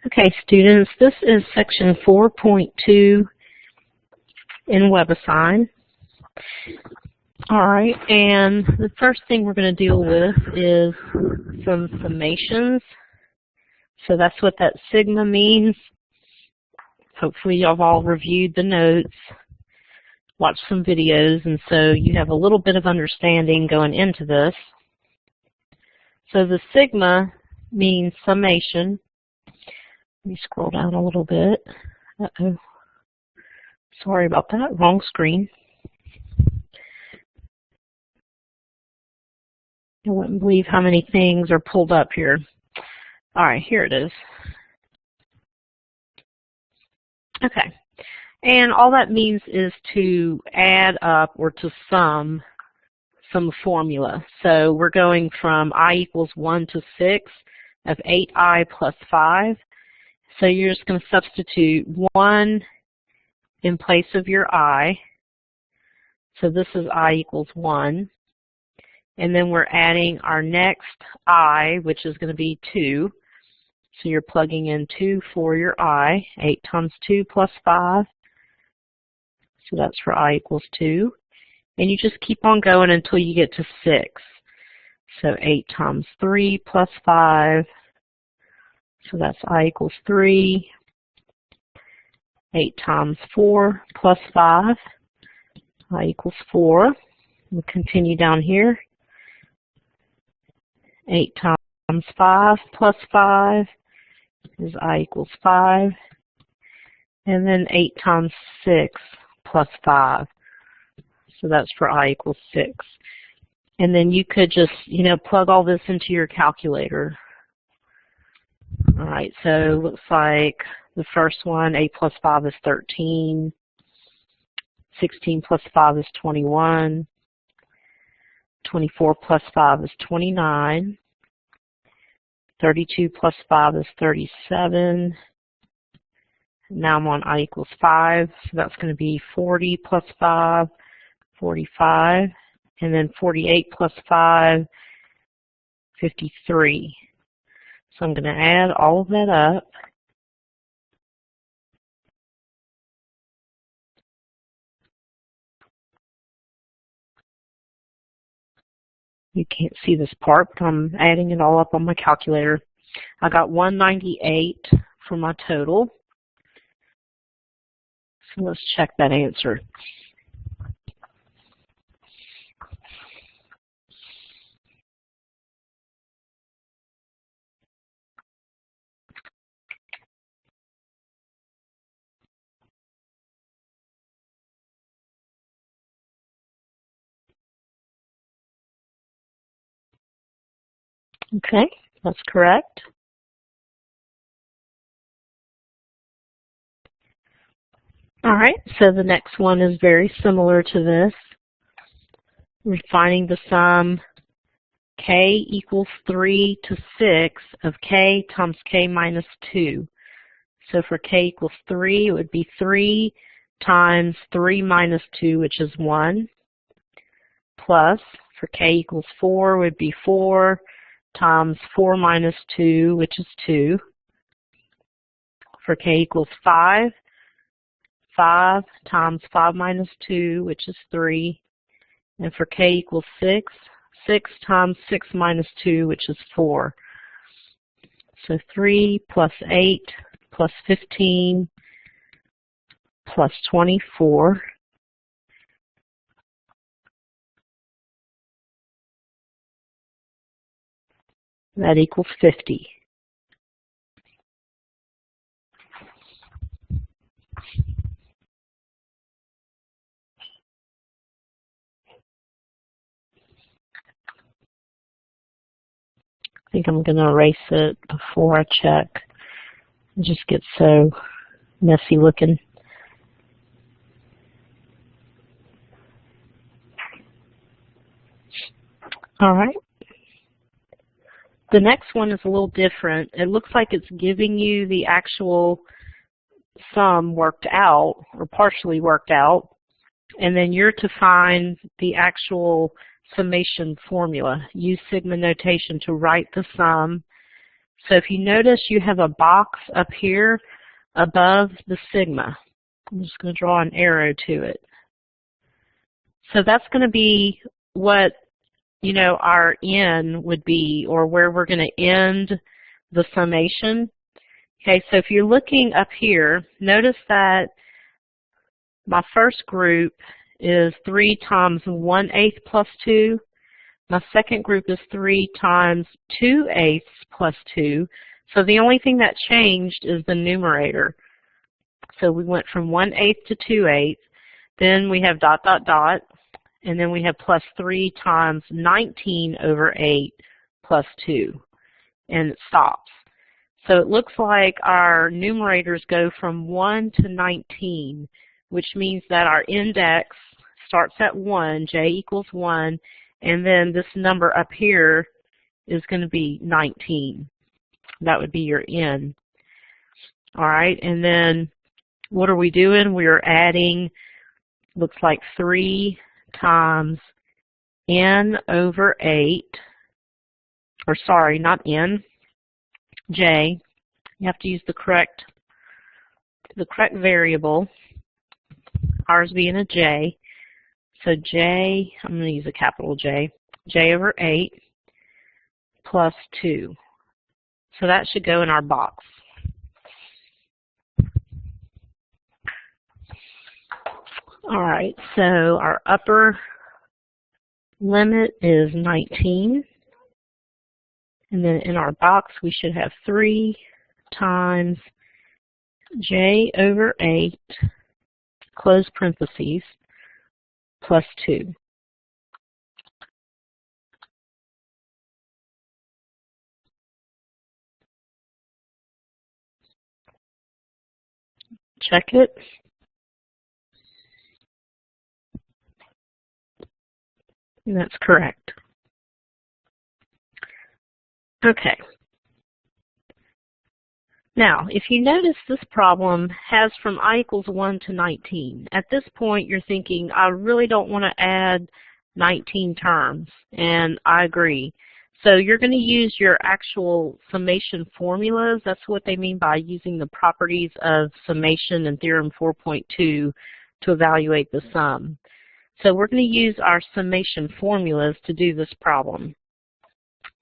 Okay, students, this is section 4.2 in WebAssign. All right, and the first thing we're going to deal with is some summations. So that's what that sigma means. Hopefully y'all have all reviewed the notes, watched some videos, and so you have a little bit of understanding going into this. So the sigma means summation. Let me scroll down a little bit. Uh-oh. Sorry about that. Wrong screen. I wouldn't believe how many things are pulled up here. All right, here it is. Okay. And all that means is to add up or to sum some formula. So we're going from I equals 1 to 6 of 8i plus 5. So you're just going to substitute 1 in place of your I. So this is I equals 1. And then we're adding our next I, which is going to be 2. So you're plugging in 2 for your I. 8 times 2 plus 5. So that's for I equals 2. And you just keep on going until you get to 6. So 8 times 3 plus 5. So that's I equals 3. 8 times 4 plus 5. I equals 4. We'll continue down here. 8 times 5 plus 5 is I equals 5. And then 8 times 6 plus 5. So that's for I equals 6. And then you could just, plug all this into your calculator. All right, so looks like the first one, 8 plus 5 is 13. 16 plus 5 is 21. 24 plus 5 is 29. 32 plus 5 is 37. Now I'm on I equals 5, so that's going to be 40 plus 5, 45. And then 48 plus 5, 53. So I'm going to add all of that up. You can't see this part, but I'm adding it all up on my calculator. I got 198 for my total. So let's check that answer. Okay, that's correct. All right, so the next one is very similar to this. We're finding the sum k equals 3 to 6 of k times k minus 2. So for k equals 3, it would be 3 times 3 minus 2, which is 1, plus for k equals 4 would be 4 times 4 minus 2, which is 2. For k equals 5, 5 times 5 minus 2, which is 3. And for k equals 6, 6 times 6 minus 2, which is 4. So 3 plus 8 plus 15 plus 24. That equals 50. I think I'm going to erase it before I check. It just gets so messy looking. All right. The next one is a little different. It looks like it's giving you the actual sum worked out or partially worked out, and then you're to find the actual summation formula. Use sigma notation to write the sum So if you notice, you have a box up here above the sigma. I'm just going to draw an arrow to it. So that's going to be what, you know, our n would be, or where we're going to end the summation. Okay, so if you're looking up here, notice that my first group is 3 times 1/8 plus 2. My second group is 3 times 2/8 plus 2. So the only thing that changed is the numerator. So we went from 1/8 to 2/8. Then we have dot, dot, dot. And then we have plus 3 times 19 over 8 plus 2. And it stops. So it looks like our numerators go from 1 to 19, which means that our index starts at 1, j equals 1, and then this number up here is going to be 19. That would be your n. All right, and then what are we doing? We're adding, looks like 3 times n over 8, or sorry, not n, j. You have to use the correct variable, ours being a j. So j, I'm going to use a capital J, j over 8 plus 2. So that should go in our box. All right, so our upper limit is 19. And then in our box, we should have 3 times j over 8, close parentheses, plus 2. Check it. And that's correct. Okay. Now, if you notice, this problem has from I equals 1 to 19. At this point, you're thinking, I really don't want to add 19 terms, and I agree. So you're going to use your actual summation formulas. That's what they mean by using the properties of summation in Theorem 4.2 to evaluate the sum. So we're going to use our summation formulas to do this problem.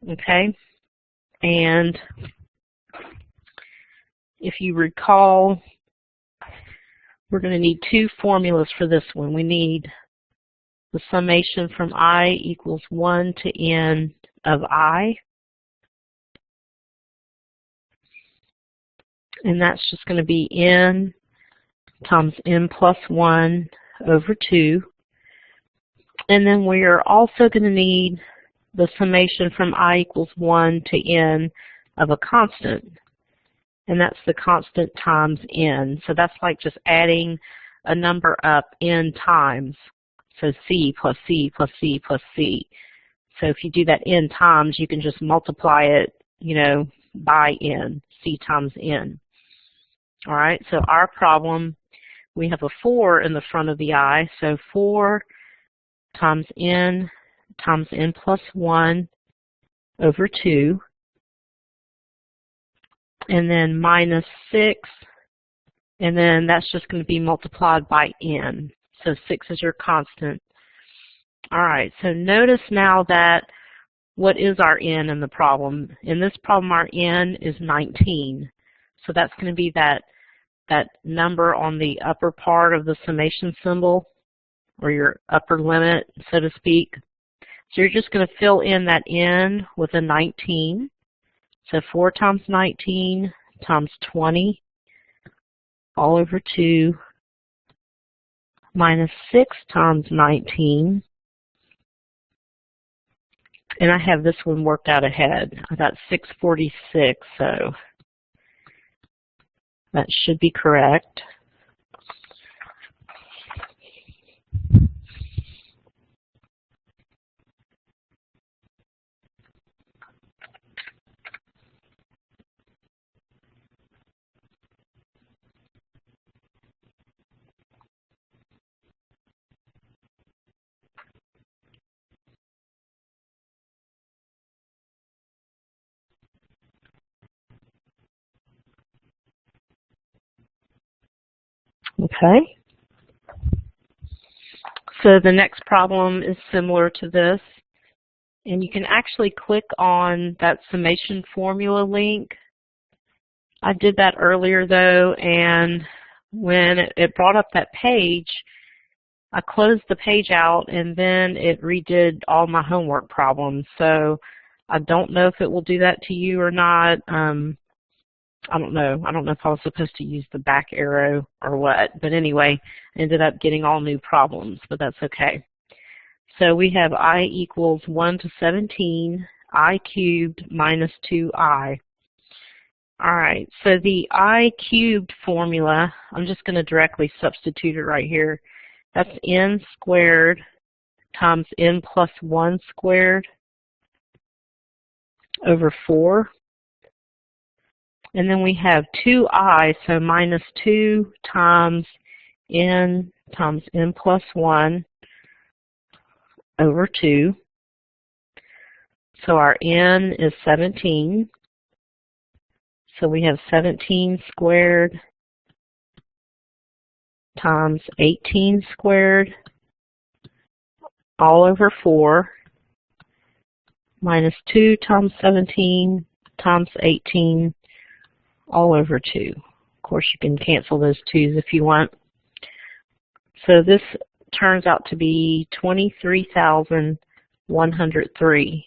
Okay? And if you recall, we're going to need 2 formulas for this one. We need the summation from I equals 1 to n of I. And that's just going to be n times n plus 1 over 2. And then we are also going to need the summation from I equals 1 to n of a constant. And that's the constant times n. So that's like just adding a number up n times. So c plus c plus c plus c. So if you do that n times, you can just multiply it, you know, by n, c times n. All right, so our problem, we have a 4 in the front of the I. So 4 times n plus 1 over 2. And then minus 6, and then that's just going to be multiplied by n. So 6 is your constant. All right, so notice now that what is our n in the problem? In this problem, our n is 19. So that's going to be that number on the upper part of the summation symbol, or your upper limit, so to speak. So you're just going to fill in that n with a 19. So 4 times 19 times 20 all over 2 minus 6 times 19. And I have this one worked out ahead. I got 646, so that should be correct. Okay. So the next problem is similar to this. And you can actually click on that summation formula link. I did that earlier though, and when it brought up that page, I closed the page out and then it redid all my homework problems. So I don't know if it will do that to you or not. I don't know. I don't know if I was supposed to use the back arrow or what. But anyway, I ended up getting all new problems, but that's okay. So we have I equals 1 to 17, I cubed minus 2I. All right, so the I cubed formula, I'm just going to directly substitute it right here. That's n squared times n plus 1 squared over 4. And then we have 2I, so minus 2 times n plus 1 over 2. So our n is 17. So we have 17 squared times 18 squared all over 4 minus 2 times 17 times 18 all over 2. Of course, you can cancel those 2's if you want. So this turns out to be 23,103.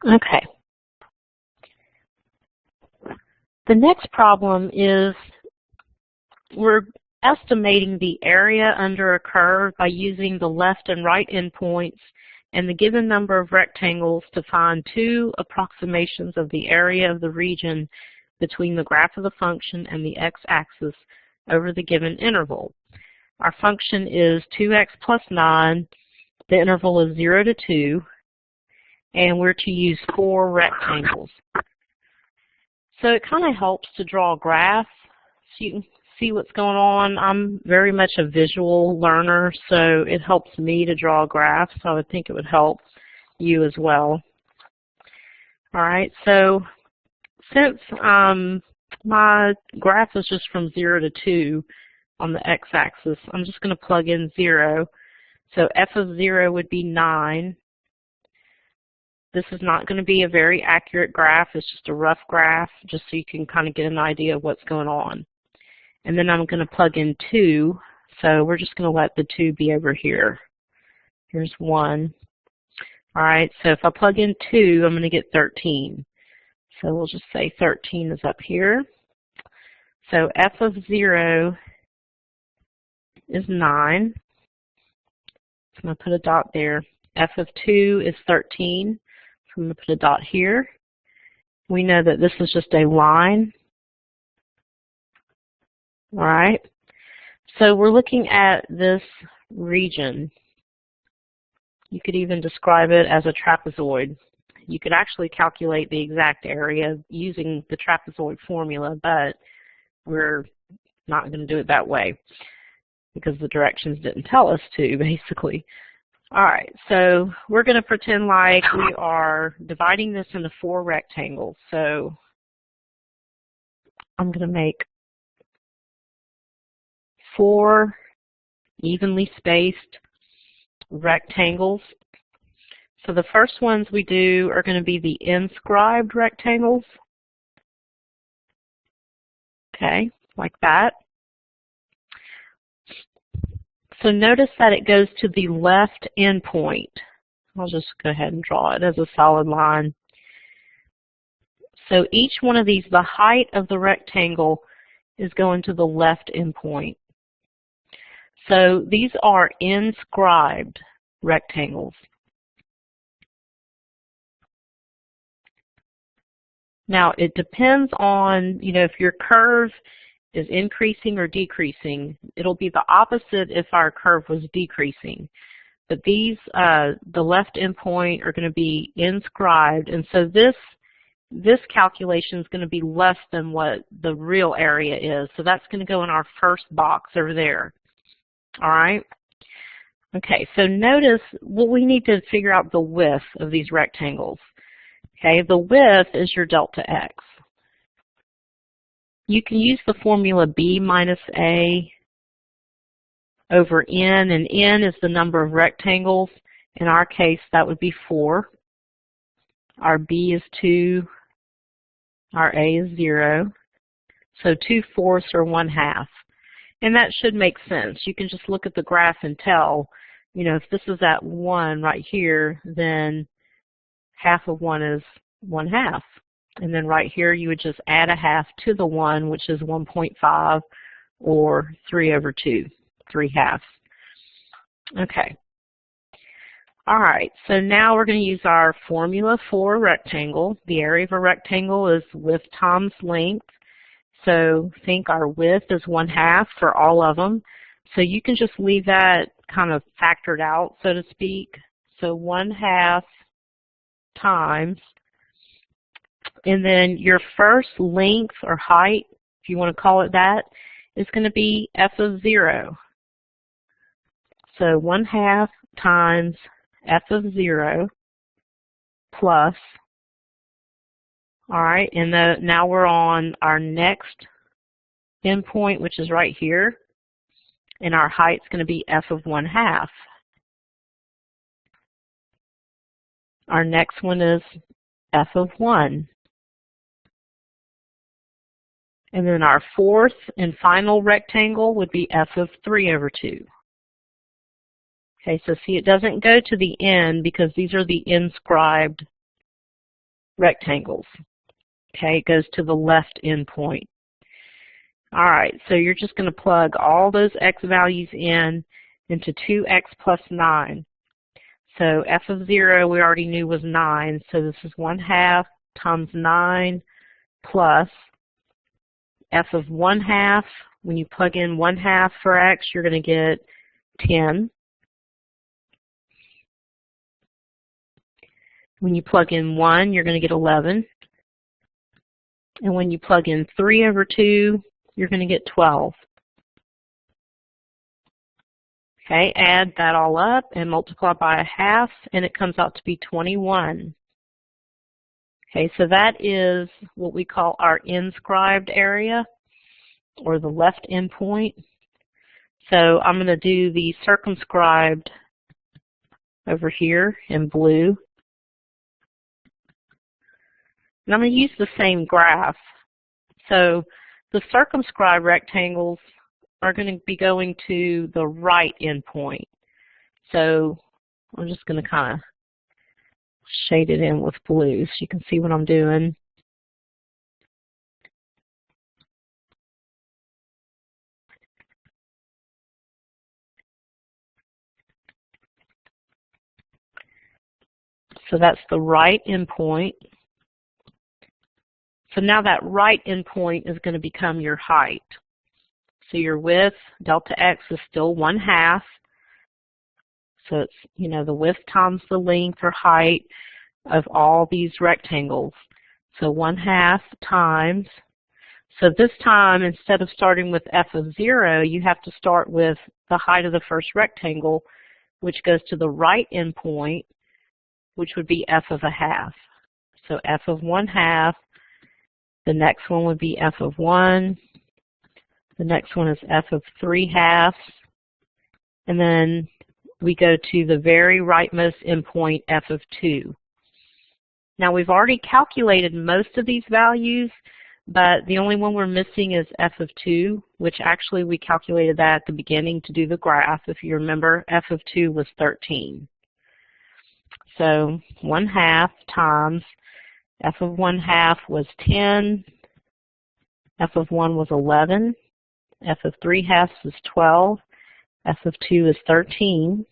Okay. The next problem is we're estimating the area under a curve by using the left and right endpoints and the given number of rectangles to find two approximations of the area of the region between the graph of the function and the x-axis over the given interval. Our function is 2x plus 9, the interval is 0 to 2, and we're to use 4 rectangles. So it kind of helps to draw a graph so you can see what's going on. I'm very much a visual learner, so it helps me to draw a graph, so I would think it would help you as well. All right, so since my graph is just from 0 to 2 on the x-axis, I'm just going to plug in 0. So f of 0 would be 9. This is not going to be a very accurate graph. It's just a rough graph, just so you can kind of get an idea of what's going on. And then I'm going to plug in 2. So we're just going to let the 2 be over here. Here's 1. All right, so if I plug in 2, I'm going to get 13. So we'll just say 13 is up here. So f of 0 is 9. So I'm going to put a dot there. F of 2 is 13. So I'm going to put a dot here. We know that this is just a line. All right. So we're looking at this region. You could even describe it as a trapezoid. You could actually calculate the exact area using the trapezoid formula, but we're not going to do it that way because the directions didn't tell us to, basically. All right, so we're going to pretend like we are dividing this into 4 rectangles. So I'm going to make 4 evenly spaced rectangles. So the first ones we do are going to be the inscribed rectangles. Okay, like that. So notice that it goes to the left endpoint. I'll just go ahead and draw it as a solid line. So each one of these, the height of the rectangle is going to the left endpoint. So these are inscribed rectangles. Now it depends on, if your curve is increasing or decreasing. It'll be the opposite if our curve was decreasing. But these, the left endpoint are going to be inscribed, and so this calculation is going to be less than what the real area is. So that's going to go in our first box over there. All right? Okay, so notice what we need to figure out the width of these rectangles. Okay, the width is your delta x. You can use the formula b minus a over n, and n is the number of rectangles. In our case, that would be 4. Our b is 2. Our a is 0. So 2/4 or 1/2. And that should make sense. You can just look at the graph and tell, you know, if this is at 1 right here, then half of 1 is 1/2. And then right here, you would just add a half to the 1, which is 1.5, or 3/2, 3/2. Okay. All right, so now we're going to use our formula for a rectangle. The area of a rectangle is width times length. So think our width is 1/2 for all of them. So you can just leave that kind of factored out, so to speak. So 1/2 times, and then your first length or height, if you want to call it that, is going to be f of 0. So 1/2 times f of 0 plus, all right, and now we're on our next endpoint, which is right here, and our height's going to be f of 1/2. Our next one is f of 1. And then our fourth and final rectangle would be f of 3/2. Okay, so see, it doesn't go to the end because these are the inscribed rectangles. Okay, it goes to the left endpoint. All right, so you're just going to plug all those x values into 2x plus 9. So f of 0 we already knew was 9, so this is 1/2 times 9 plus f of 1/2. When you plug in 1/2 for x, you're going to get 10. When you plug in 1, you're going to get 11. And when you plug in 3/2, you're going to get 12. Okay, add that all up and multiply by 1/2, and it comes out to be 21. Okay, so that is what we call our inscribed area, or the left endpoint. So I'm going to do the circumscribed over here in blue. And I'm going to use the same graph. So the circumscribed rectangles are going to be going to the right endpoint. So I'm just going to kind of shade it in with blue so you can see what I'm doing. So that's the right endpoint. So now that right endpoint is going to become your height. So your width, delta x, is still 1/2. So it's, you know, the width times the length or height of all these rectangles. So 1/2 times. So this time, instead of starting with f of 0, you have to start with the height of the first rectangle, which goes to the right endpoint, which would be f of 1/2. So f of 1/2. The next one would be f of 1. The next one is f of 3/2. And then we go to the very rightmost endpoint, f of 2. Now we've already calculated most of these values, but the only one we're missing is f of 2, which actually we calculated that at the beginning to do the graph. If you remember, f of 2 was 13. So 1/2 times f of 1/2 was 10, f of 1 was 11, f of 3/2 is 12, f of 2 is 13.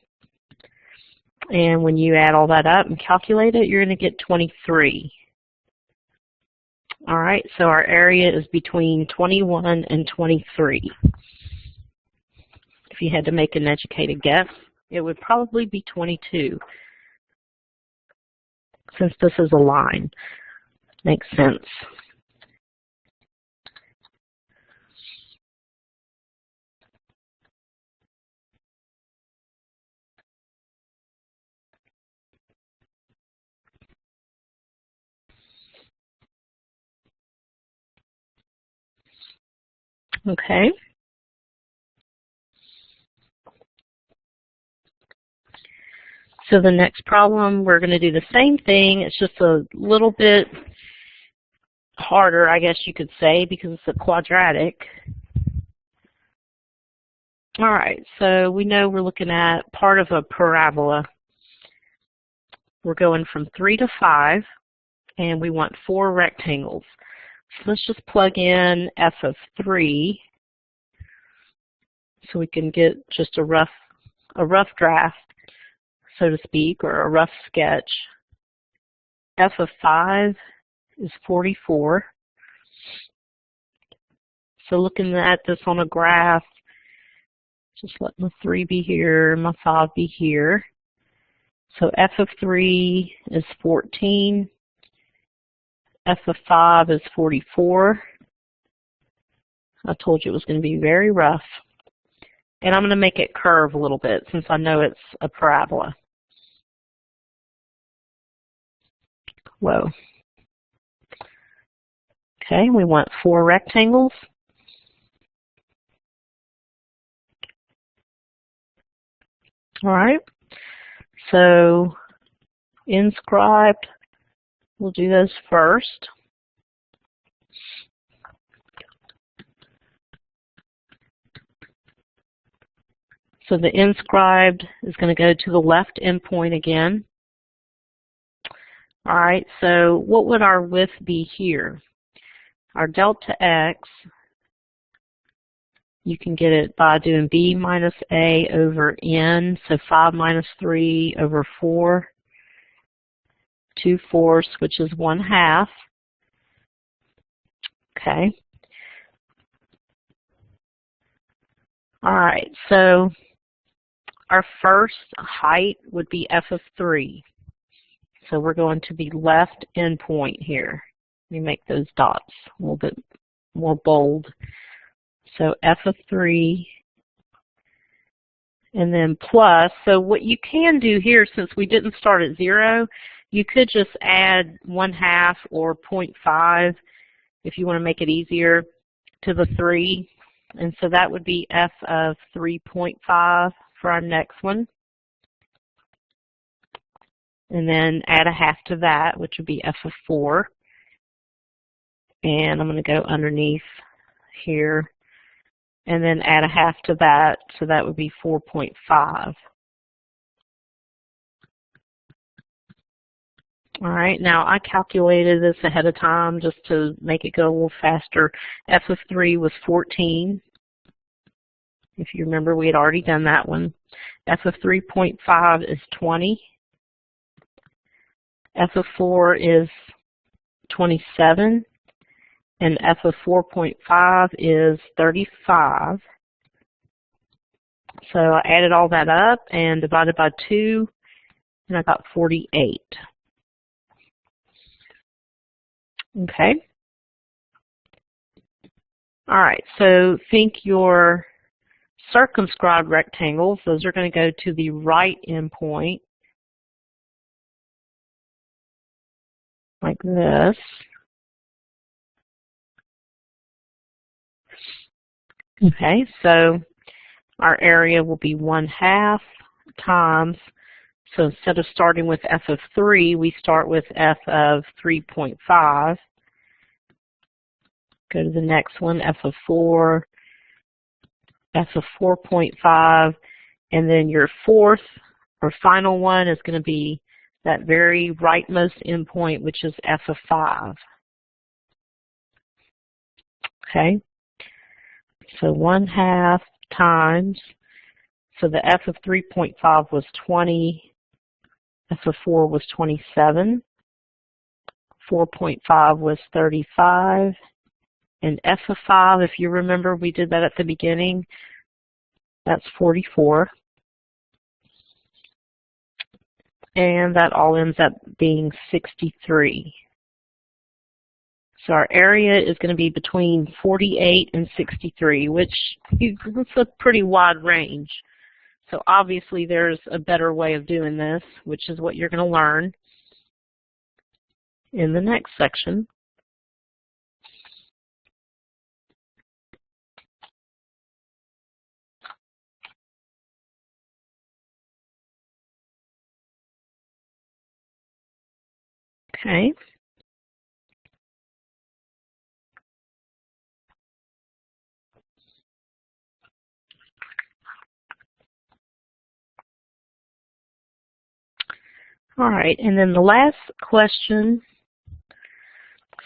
And when you add all that up and calculate it, you're going to get 23. All right, so our area is between 21 and 23. If you had to make an educated guess, it would probably be 22, since this is a line. Makes sense. Okay. So the next problem, we're going to do the same thing. It's just a little bit harder, I guess you could say, because it's a quadratic. All right, so we know we're looking at part of a parabola. We're going from 3 to 5, and we want 4 rectangles. So let's just plug in f of 3 so we can get just a rough draft, so to speak, or a rough sketch. F of 5 is 44. So looking at this on a graph, just let my 3 be here, my 5 be here. So f of 3 is 14. F of 5 is 44. I told you it was going to be very rough. And I'm going to make it curve a little bit since I know it's a parabola. Whoa. Okay, we want 4 rectangles. All right, so inscribed, we'll do those first. So the inscribed is going to go to the left endpoint again. All right, so what would our width be here? Our delta x, you can get it by doing b minus a over n, so 5 minus 3 over 4, 2/4, which is 1/2. Okay. All right, so our first height would be f of 3. So we're going to the left endpoint here. Let me make those dots a little bit more bold. So f of 3, and then plus. So what you can do here, since we didn't start at 0, you could just add 1/2 or 0.5 if you want to make it easier to the 3. And so that would be f of 3.5 for our next one. And then add a 1/2 to that, which would be f of 4. And I'm going to go underneath here. And then add a 1/2 to that, so that would be 4.5. All right, now I calculated this ahead of time just to make it go a little faster. F of 3 was 14. If you remember, we had already done that one. F of 3.5 is 20. F of 4 is 27. And f of 4.5 is 35. So I added all that up and divided by 2, and I got 48. Okay. All right, so think your circumscribed rectangles, those are going to go to the right endpoint, like this. Okay, so our area will be 1/2 times, so instead of starting with f of 3, we start with f of 3.5. Go to the next one, f of 4, f of 4.5, and then your fourth or final one is going to be that very rightmost endpoint, which is f of 5. Okay, so 1/2 times, so the f of 3.5 was 20, f of 4 was 27. 4.5 was 35. And f of 5, if you remember, we did that at the beginning. That's 44. And that all ends up being 63. So our area is going to be between 48 and 63, which is a pretty wide range. So obviously there's a better way of doing this, which is what you're going to learn in the next section. Okay. All right, and then the last question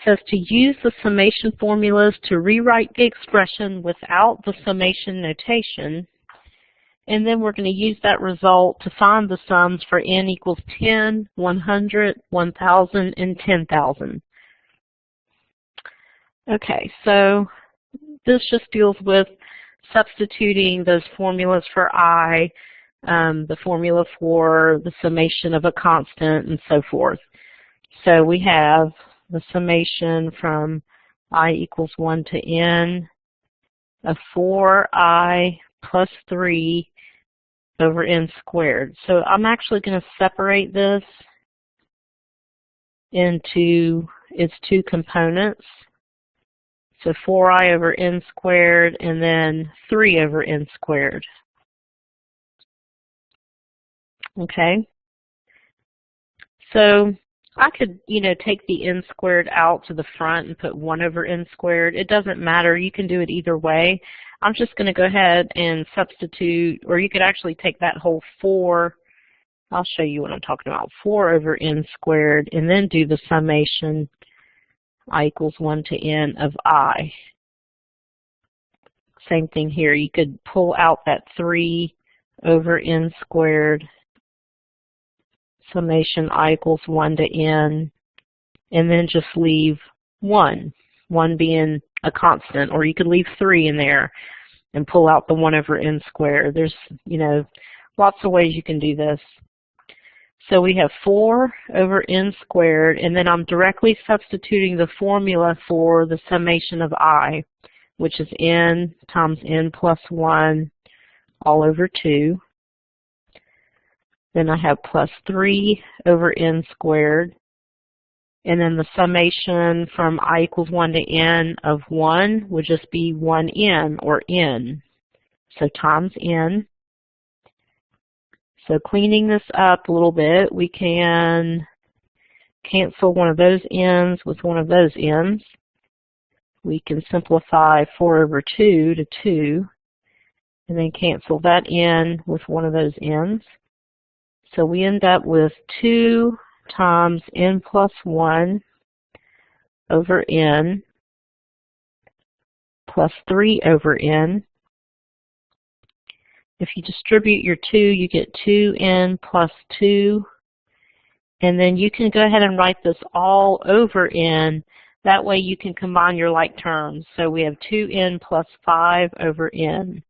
says to use the summation formulas to rewrite the expression without the summation notation, and then we're going to use that result to find the sums for n equals 10, 100, 1,000, and 10,000. Okay, so this just deals with substituting those formulas for I, the formula for the summation of a constant, and so forth. So we have the summation from I equals 1 to n of 4i plus 3 over n squared. So I'm actually going to separate this into its two components. So 4i over n squared and then 3 over n squared. Okay. So I could, take the n squared out to the front and put 1 over n squared. It doesn't matter. You can do it either way. I'm just going to go ahead and substitute, or you could actually take that whole 4. I'll show you what I'm talking about. 4 over n squared, and then do the summation I equals 1 to n of I. Same thing here. You could pull out that 3 over n squared, summation I equals 1 to n, and then just leave 1 being a constant, or you could leave 3 in there and pull out the 1 over n squared. There's, lots of ways you can do this. So we have 4 over n squared, and then I'm directly substituting the formula for the summation of I, which is n times n plus 1 all over 2. Then I have plus 3 over n squared. And then the summation from I equals 1 to n of 1 would just be 1n, or n. So times n. So cleaning this up a little bit, we can cancel one of those n's with one of those n's. We can simplify 4 over 2 to 2, and then cancel that n with one of those n's. So we end up with 2 times n plus 1 over n plus 3 over n. If you distribute your 2, you get 2n plus 2. And then you can go ahead and write this all over n. That way you can combine your like terms. So we have 2n plus 5 over n.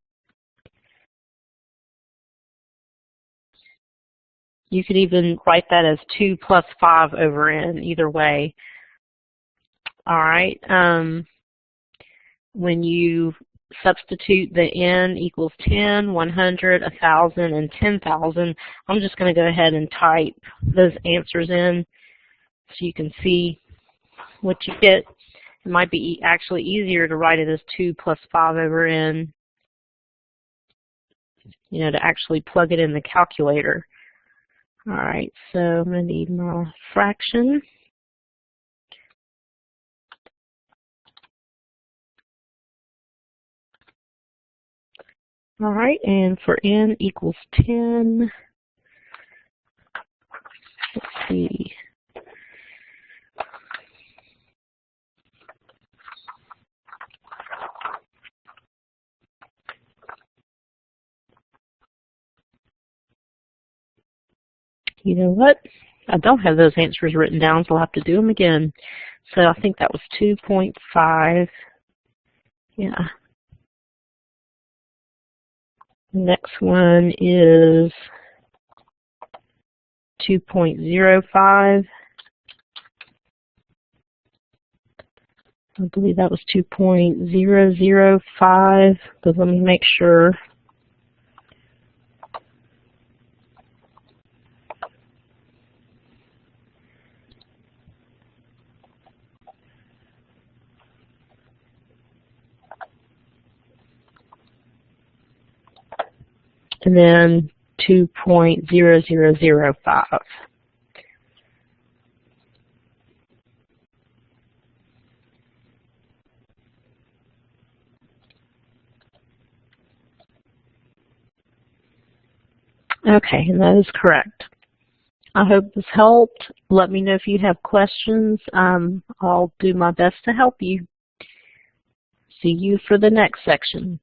You could even write that as 2 plus 5 over n, either way. All right. When you substitute the n equals 10, 100, 1,000, and 10,000, I'm just going to go ahead and type those answers in so you can see what you get. It might be actually easier to write it as 2 plus 5 over n, to actually plug it in the calculator. All right, so I'm going to need my fraction. All right, and for n equals 10, let's see. You know what? I don't have those answers written down, so I'll have to do them again. So I think that was 2.5. Yeah. Next one is 2.05. I believe that was 2.005, but let me make sure. And then 2.0005. Okay, and that is correct. I hope this helped. Let me know if you have questions. I'll do my best to help you. See you for the next section.